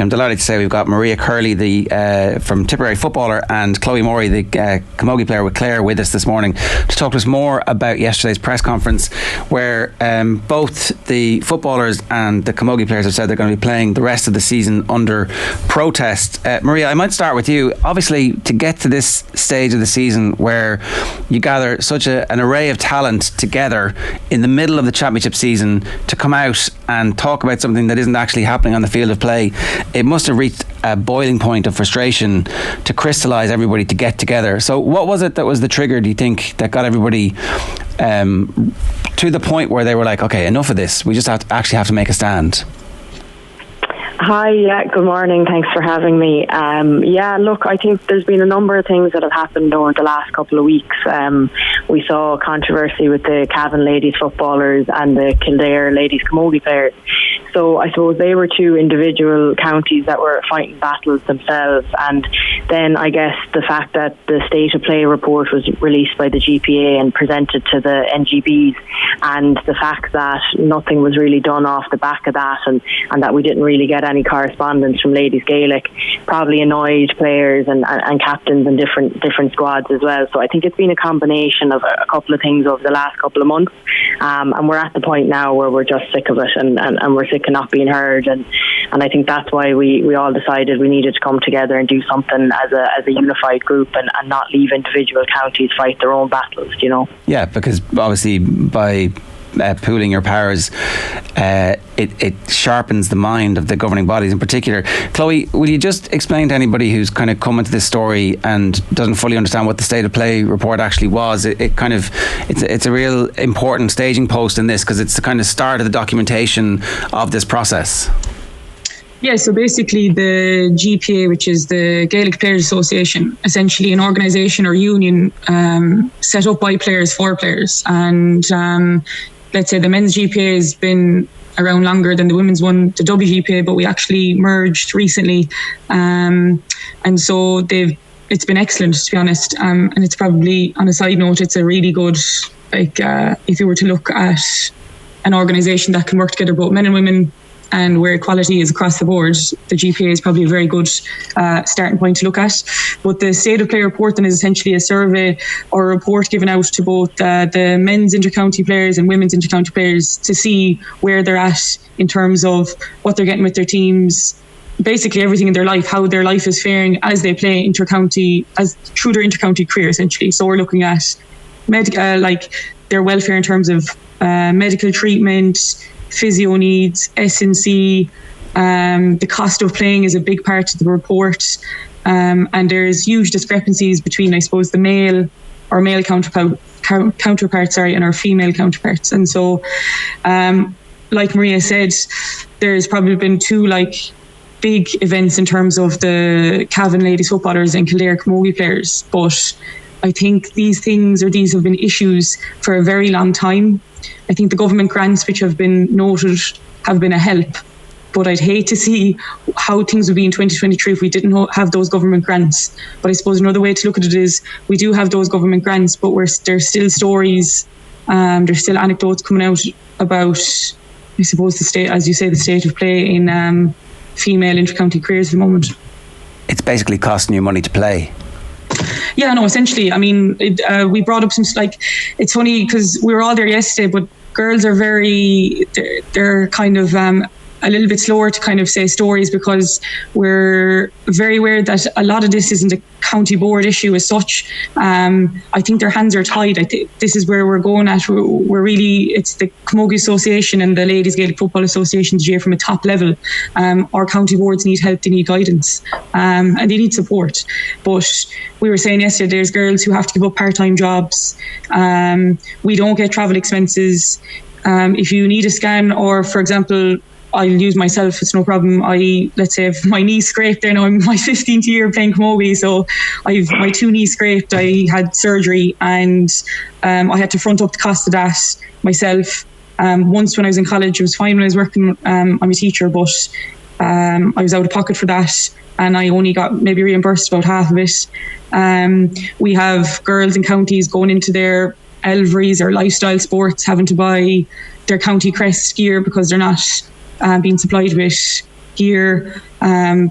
I'm delighted to say we've got Maria Curley, from Tipperary footballer, and Chloe Morey, the camogie player with Clare, with us this morning to talk to us more about yesterday's press conference, where both the footballers and the camogie players have said they're going to be playing the rest of the season under protest. Maria, I might start with you. Obviously, to get to this stage of the season where you gather such an array of talent together in the middle of the championship season, to come out and talk about something that isn't actually happening on the field of play, it must have reached a boiling point of frustration to crystallise everybody to get together. So what was it that was the trigger, do you think, that got everybody to the point where they were like, okay, enough of this, we just have to make a stand? Hi, good morning. Thanks for having me. Look, I think there's been a number of things that have happened over the last couple of weeks. We saw controversy with the Cavan ladies footballers and the Kildare ladies camogie players. So I suppose they were two individual counties that were fighting battles themselves. And then I guess the fact that the state of play report was released by the GPA and presented to the NGBs, and the fact that nothing was really done off the back of that, and that we didn't really get any correspondence from ladies Gaelic, probably annoyed players and captains and different squads as well. So I think it's been a combination of a couple of things over the last couple of months, and we're at the point now where we're just sick of it, and we're sick of not being heard, and I think that's why we all decided we needed to come together and do something as a unified group, and not leave individual counties fight their own battles, you know. Yeah, because obviously by pooling your powers, it sharpens the mind of the governing bodies in particular. Chloe, will you just explain to anybody who's kind of come into this story and doesn't fully understand what the state of play report actually was? It's a real important staging post in this, because it's the kind of start of the documentation of this process. Yeah, so basically the GPA, which is the Gaelic Players Association, essentially an organisation or union set up by players for players. And let's say the men's GPA has been around longer than the women's one, the WGPA, but we actually merged recently. And so it's been excellent, to be honest. And it's probably, on a side note, it's a really good, if you were to look at an organisation that can work together, both men and women, and where equality is across the board, the GPA is probably a very good starting point to look at. But the State of Play report then is essentially a survey or a report given out to both the men's intercounty players and women's intercounty players to see where they're at in terms of what they're getting with their teams, basically everything in their life, how their life is faring as they play intercounty, through their intercounty career, essentially. So we're looking at their welfare in terms of medical treatment, physio needs, S&C. The cost of playing is a big part of the report, and there's huge discrepancies between, I suppose, the male counterparts, and our female counterparts. And so, like Maria said, there's probably been two big events in terms of the Cavan ladies footballers and Kildare camogie players, but I think these have been issues for a very long time. I think the government grants which have been noted have been a help, but I'd hate to see how things would be in 2023 if we didn't have those government grants. But I suppose another way to look at it is we do have those government grants, but there's still stories, there's still anecdotes coming out about, I suppose, the state, as you say, the state of play in female intercounty careers at the moment. It's basically costing you money to play. Yeah, no, essentially, I mean, we brought up some, it's funny because we were all there yesterday, but girls are they're kind of a little bit slower to kind of say stories, because we're very aware that a lot of this isn't a county board issue as such. I think their hands are tied. I think this is where we're going at. We're really, it's the Camogie Association and the Ladies Gaelic Football Association from a top level. Our county boards need help, they need guidance, and they need support. But we were saying yesterday, there's girls who have to give up part-time jobs. We don't get travel expenses. If you need a scan, or for example, I'll use myself, it's no problem. Let's say if my knee scraped, then I'm in my 15th year playing camogie, so I've my 2 knees scraped. I had surgery, and I had to front up the cost of that myself. Once when I was in college, it was fine when I was working. I'm a teacher, but I was out of pocket for that, and I only got maybe reimbursed about half of it. We have girls in counties going into their Elveries or lifestyle sports having to buy their county crest gear because they're not being supplied with gear.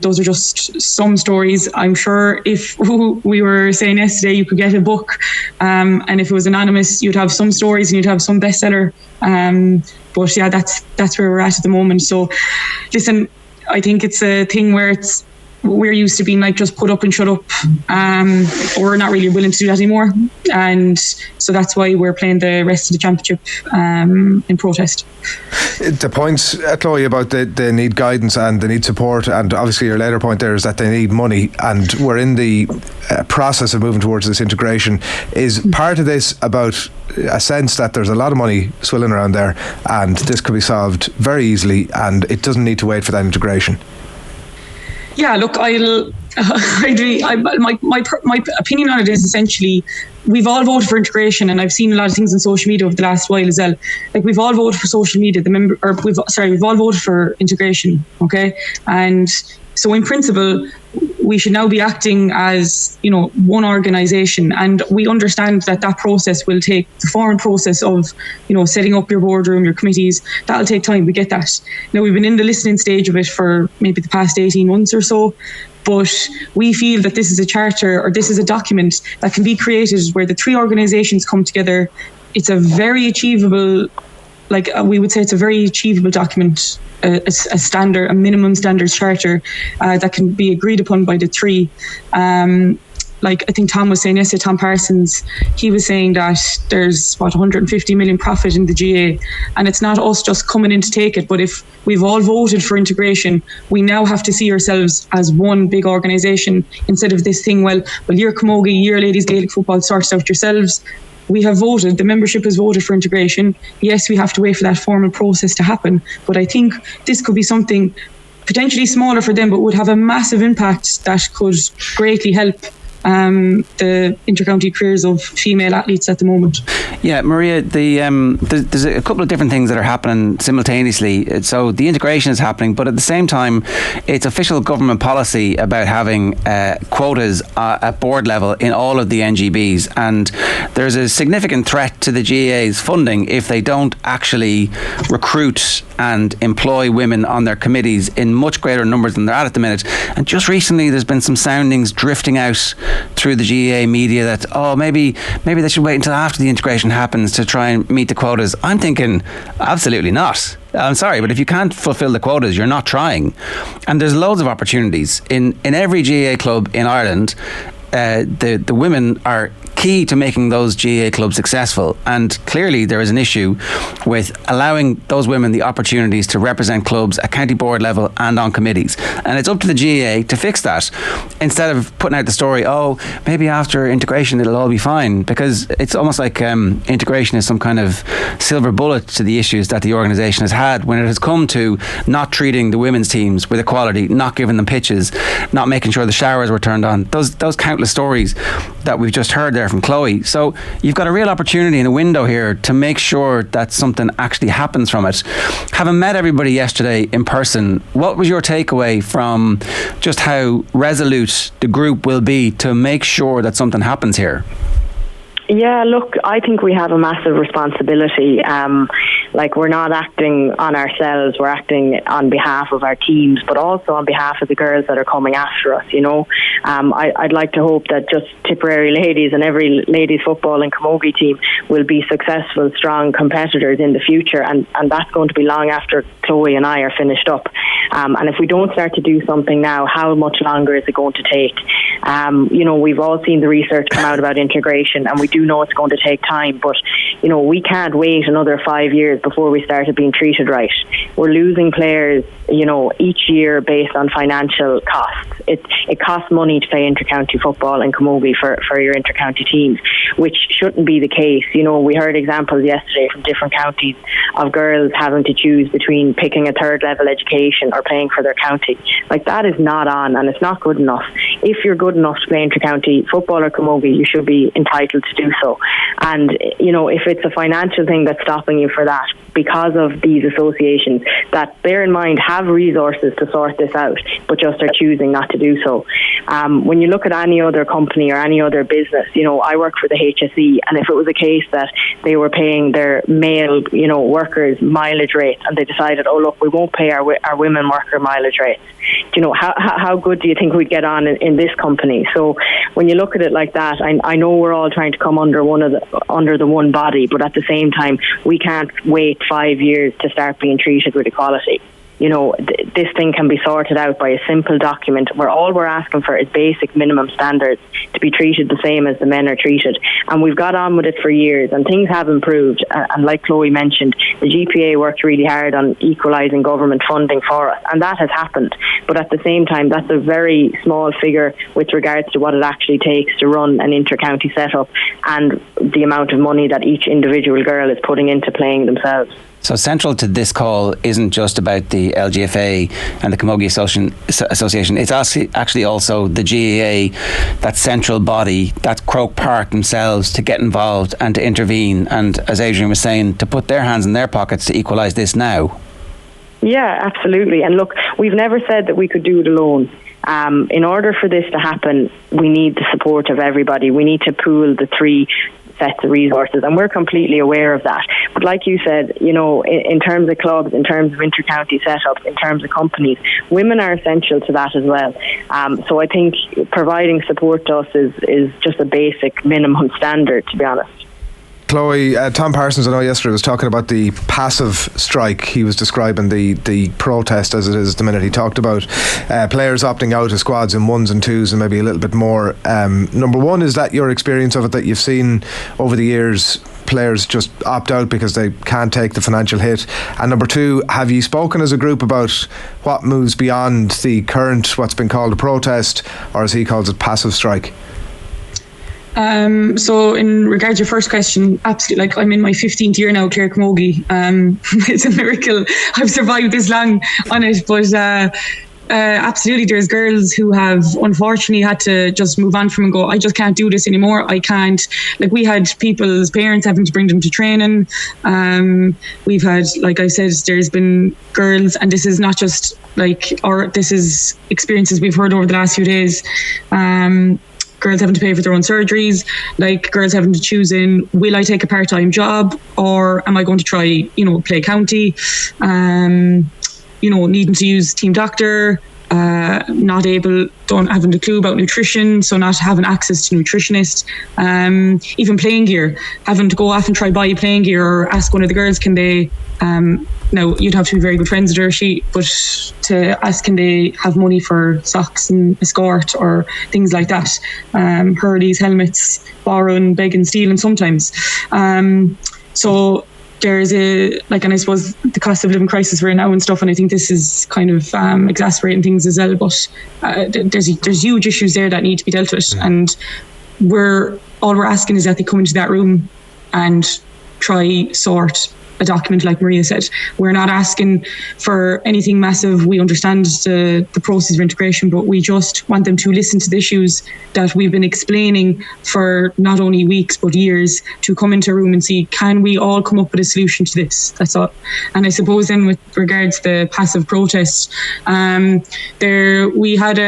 Those are just some stories. I'm sure if we were saying yesterday, you could get a book, and if it was anonymous, you'd have some stories and you'd have some bestseller. But yeah, that's where we're at the moment. So listen, I think it's a thing where we're used to being like just put up and shut up, or we're not really willing to do that anymore, and so that's why we're playing the rest of the championship in protest. The points, Chloe, about they need guidance and they need support, and obviously your later point there is that they need money, and we're in the process of moving towards this integration. Is part of this about a sense that there's a lot of money swilling around there and this could be solved very easily and it doesn't need to wait for that integration? Yeah, look, my opinion on it is essentially we've all voted for integration, and I've seen a lot of things on social media over the last while as well. Like, we've all voted for social media, we've all voted for integration, okay? And so in principle, we should now be acting as, one organisation, and we understand that process will take the formal process of, setting up your boardroom, your committees. That'll take time. We get that. Now, we've been in the listening stage of it for maybe the past 18 months or so, but we feel that this is a charter, or this is a document that can be created where the three organisations come together. It's a very achievable, we would say it's a very achievable document, a minimum standards charter that can be agreed upon by the three. I think Tom was saying yesterday, Tom Parsons, he was saying that there's 150 million profit in the GA, and it's not us just coming in to take it, but if we've all voted for integration, we now have to see ourselves as one big organisation instead of this thing, well, your camogie, your ladies Gaelic football, sorts out yourselves. We have voted, the membership has voted for integration. Yes, we have to wait for that formal process to happen, but I think this could be something potentially smaller for them, but would have a massive impact that could greatly help the intercounty careers of female athletes at the moment. Yeah, Maria, there's a couple of different things that are happening simultaneously. So the integration is happening, but at the same time, it's official government policy about having quotas at board level in all of the NGBs, and there's a significant threat to the GAA's funding if they don't actually recruit and employ women on their committees in much greater numbers than they're at the minute. And just recently, there's been some soundings drifting out through the GAA media that maybe they should wait until after the integration happens to try and meet the quotas. I'm thinking absolutely not. I'm sorry, but if you can't fulfil the quotas, you're not trying. And there's loads of opportunities in every GAA club in Ireland. The women are key to making those GAA clubs successful, and clearly there is an issue with allowing those women the opportunities to represent clubs at county board level and on committees, and it's up to the GAA to fix that instead of putting out the story, maybe after integration it'll all be fine, because it's almost like integration is some kind of silver bullet to the issues that the organisation has had when it has come to not treating the women's teams with equality, not giving them pitches, not making sure the showers were turned on, those countless stories that we've just heard there from Chloe. So you've got a real opportunity in a window here to make sure that something actually happens from it. Having met everybody yesterday in person, what was your takeaway from just how resolute the group will be to make sure that something happens here? Yeah, look, I think we have a massive responsibility. We're not acting on ourselves, we're acting on behalf of our teams, but also on behalf of the girls that are coming after us, I'd like to hope that just Tipperary ladies and every ladies football and camogie team will be successful, strong competitors in the future, and that's going to be long after Chloe and I are finished up. And if we don't start to do something now, how much longer is it going to take? We've all seen the research come out about integration, and we do know it's going to take time, but we can't wait another 5 years before we started being treated right. We're losing players each year based on financial costs. It costs money to play intercounty football and camogie for your intercounty teams, which shouldn't be the case. We heard examples yesterday from different counties of girls having to choose between picking a third level education or playing for their county. That is not on, and it's not good enough. If you're good enough to play intercounty football or camogie, you should be entitled to do so. And, you know, if it's a financial thing that's stopping you for that, because of these associations that, bear in mind, have resources to sort this out, but just are choosing not to do so. When you look at any other company or any other business, you know, I work for the HSE, and if it was a case that they were paying their male, you know, workers mileage rates, and they decided, oh look, we won't pay our women worker mileage rates, you know, how good do you think we'd get on in this company? So when you look at it like that, I know we're all trying to come under the one body, but at the same time, we can't wait 5 years to start being treated with equality. You know, this thing can be sorted out by a simple document where all we're asking for is basic minimum standards to be treated the same as the men are treated. And we've got on with it for years, and things have improved. And like Chloe mentioned, the GPA worked really hard on equalising government funding for us, and that has happened. But at the same time, that's a very small figure with regards to what it actually takes to run an inter-county setup and the amount of money that each individual girl is putting into playing themselves. So central to this call isn't just about the LGFA and the Camogie Association. It's actually also the GAA, that central body, that Croke Park themselves, to get involved and to intervene. And as Adrian was saying, to put their hands in their pockets to equalise this now. Yeah, absolutely. And look, we've never said that we could do it alone. In order for this to happen, we need the support of everybody. We need to pool the three sets of resources, and we're completely aware of that. But like you said, you know, in terms of clubs, in terms of inter-county setups, in terms of companies, women are essential to that as well. So I think providing support to us is just a basic minimum standard, to be honest. Chloe, Tom Parsons, I know yesterday was talking about the passive strike. He was describing the protest as it is the minute. He talked about players opting out of squads in ones and twos and maybe a little bit more. Number one, is that your experience of it, that you've seen over the years players just opt out because they can't take the financial hit? And number two, have you spoken as a group about what moves beyond the current, what's been called a protest, or as he calls it, passive strike? So in regards to your first question, absolutely, like, I'm in my 15th year now, Clare Camogie. It's a miracle I've survived this long on it, but absolutely, there's girls who have unfortunately had to just move on from and go, I just can't do this anymore. I can't. Like, we had people's parents having to bring them to training. We've had, like I said, there's been girls, and this is not just this is experiences we've heard over the last few days. Girls having to pay for their own surgeries, like girls having to choose in, will I take a part-time job or am I going to try, you know, play county, you know, needing to use team doctor, not able, don't having a clue about nutrition, so not having access to nutritionist, even playing gear, having to go off and try buy playing gear or ask one of the girls, can they, now you'd have to be very good friends with her, but to ask, can they have money for socks and escort or things like that, hurleys, helmets, borrowing, begging, stealing sometimes. So there's and I suppose the cost of living crisis we're in now and stuff, and I think this is kind of exacerbating things as well, but there's huge issues there that need to be dealt with, and all we're asking is that they come into that room and try sort a document, like Maria said. We're not asking for anything massive. We understand the process of integration, but we just want them to listen to the issues that we've been explaining for not only weeks but years, to come into a room and see, can we all come up with a solution to this? That's all. And I suppose then with regards to the passive protest, we had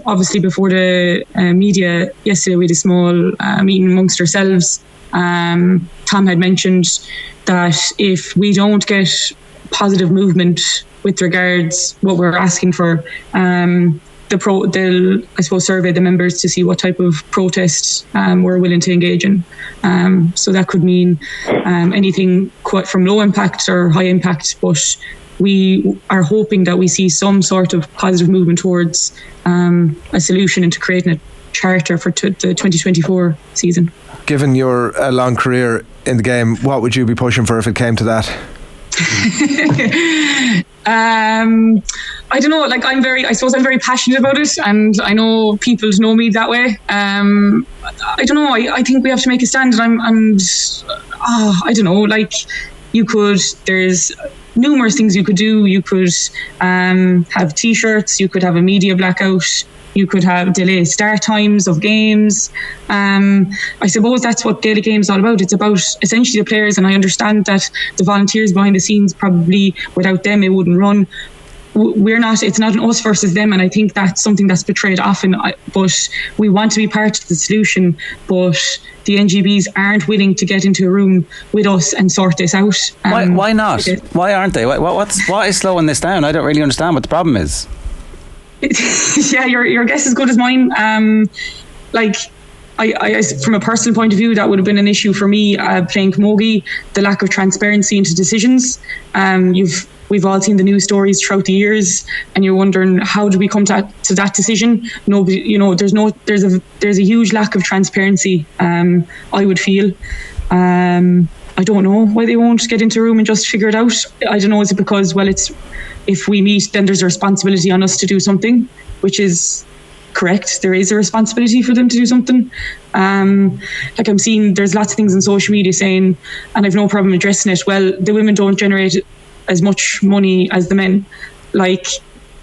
obviously before the media yesterday, we had a small meeting amongst ourselves. Tom had mentioned that if we don't get positive movement with regards what we're asking for, they'll, I suppose, survey the members to see what type of protest we're willing to engage in. So that could mean anything quite from low impact or high impact, but we are hoping that we see some sort of positive movement towards a solution into creating a charter for the 2024 season. Given your long career in the game, what would you be pushing for if it came to that? I don't know, like, I suppose I'm very passionate about it, and I know people know me that way. I don't know, I think we have to make a stand, and I don't know, like, there's numerous things you could do. You could have t-shirts, you could have a media blackout, You could have delayed start times of games. I suppose that's what Gaelic Games is all about. It's about essentially the players, and I understand that the volunteers behind the scenes, probably without them it wouldn't run. It's not an us versus them, and I think that's something that's portrayed often, but we want to be part of the solution, but the NGBs aren't willing to get into a room with us and sort this out. Why not? Why aren't they? What is slowing this down? I don't really understand what the problem is. Yeah, your guess is as good as mine. I from a personal point of view, that would have been an issue for me playing camogie, the lack of transparency into decisions. We've all seen the news stories throughout the years, and you're wondering, how do we come to that decision? Nobody, there's a huge lack of transparency. I would feel. I don't know why they won't get into a room and just figure it out. I don't know. Is it because, if we meet, then there's a responsibility on us to do something, which is correct. There is a responsibility for them to do something. I'm seeing there's lots of things on social media saying, and I've no problem addressing it, well, the women don't generate as much money as the men.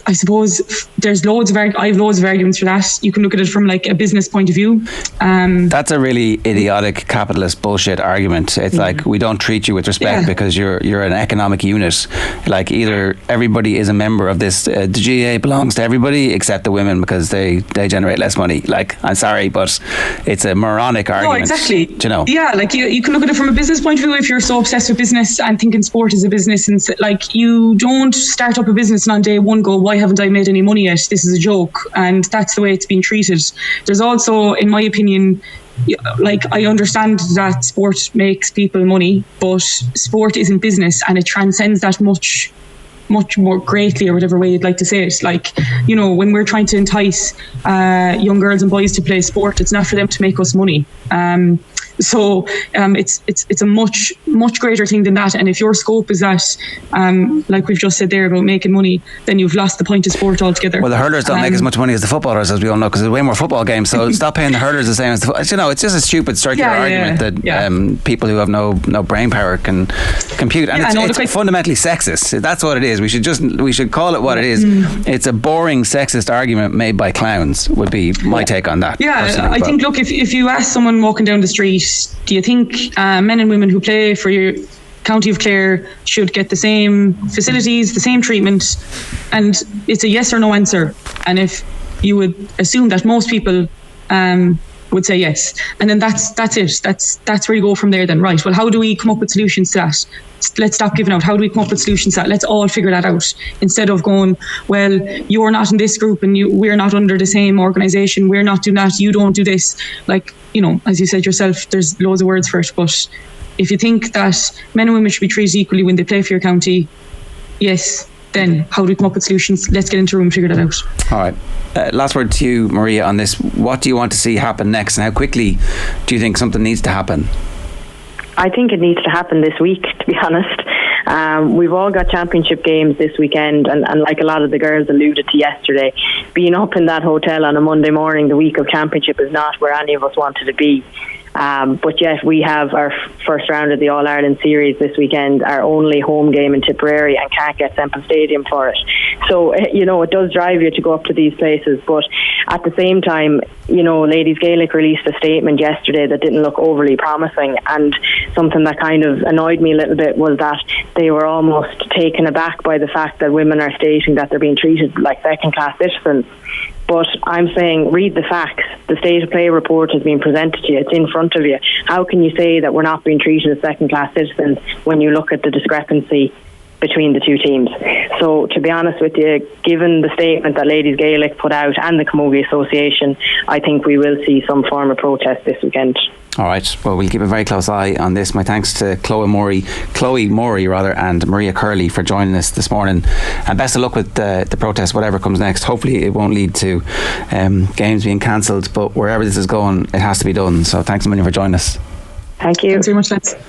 I suppose there's I have loads of arguments for that. You can look at it from a business point of view. That's a really idiotic capitalist bullshit argument. It's like, we don't treat you with respect because you're an economic unit. Either everybody is a member of this, the GA belongs to everybody except the women because they generate less money. I'm sorry, but it's a moronic argument. No, exactly. Do you know? Yeah, you can look at it from a business point of view. If you're so obsessed with business and thinking sport is a business, and you don't start up a business and on day one go, why haven't I made any money yet? This is a joke. And that's the way it's been treated. There's also, in my opinion, I understand that sport makes people money, but sport isn't business, and it transcends that much more greatly, or whatever way you'd like to say it. When we're trying to entice young girls and boys to play sport, it's not for them to make us money. So it's a much greater thing than that. And if your scope is that, like we've just said there about making money, then you've lost the point of sport altogether. Well, the hurlers don't make as much money as the footballers, as we all know, because there's way more football games. So stop paying the hurlers the same as the it's just a stupid circular argument that people who have no brain power can compute. And it's fundamentally sexist. That's what it is. We should call it what it is. It's a boring sexist argument made by clowns, would be my take on that. Yeah, I think, look, if you ask someone walking down the street, do you think men and women who play for your County of Clare should get the same facilities, the same treatment? And it's a yes or no answer. And if you would assume that most people would say yes, and then that's it. That's where you go from there then. Right, well, how do we come up with solutions to that? Let's stop giving out. How do we come up with solutions to that? Let's all figure that out, instead of going, well, you're not in this group and we're not under the same organisation, we're not doing that, you don't do this. As you said yourself, there's loads of words for it, but if you think that men and women should be treated equally when they play for your county, yes, then how do we come up with solutions? Let's get into a room and figure that out. All right. Last word to you, Maria, on this. What do you want to see happen next, and how quickly do you think something needs to happen? I think it needs to happen this week, to be honest. We've all got championship games this weekend, and like a lot of the girls alluded to yesterday, being up in that hotel on a Monday morning the week of championship is not where any of us wanted to be. But yet we have our first round of the All-Ireland series this weekend, our only home game in Tipperary, and can't get Semple Stadium for it. So, it does drive you to go up to these places. But at the same time, Ladies Gaelic released a statement yesterday that didn't look overly promising, and something that kind of annoyed me a little bit was that they were almost taken aback by the fact that women are stating that they're being treated like second-class citizens. But I'm saying, read the facts. The state of play report has been presented to you. It's in front of you. How can you say that we're not being treated as second-class citizens when you look at the discrepancy between the two teams? So, to be honest with you, given the statement that Ladies Gaelic put out and the Camogie Association, I think we will see some form of protest this weekend. All right. Well, we'll keep a very close eye on this. My thanks to Chloe Morey, and Maria Curley for joining us this morning. And best of luck with the protest, whatever comes next. Hopefully it won't lead to games being cancelled, but wherever this is going, it has to be done. So thanks a million for joining us. Thank you. Thanks very much, lads.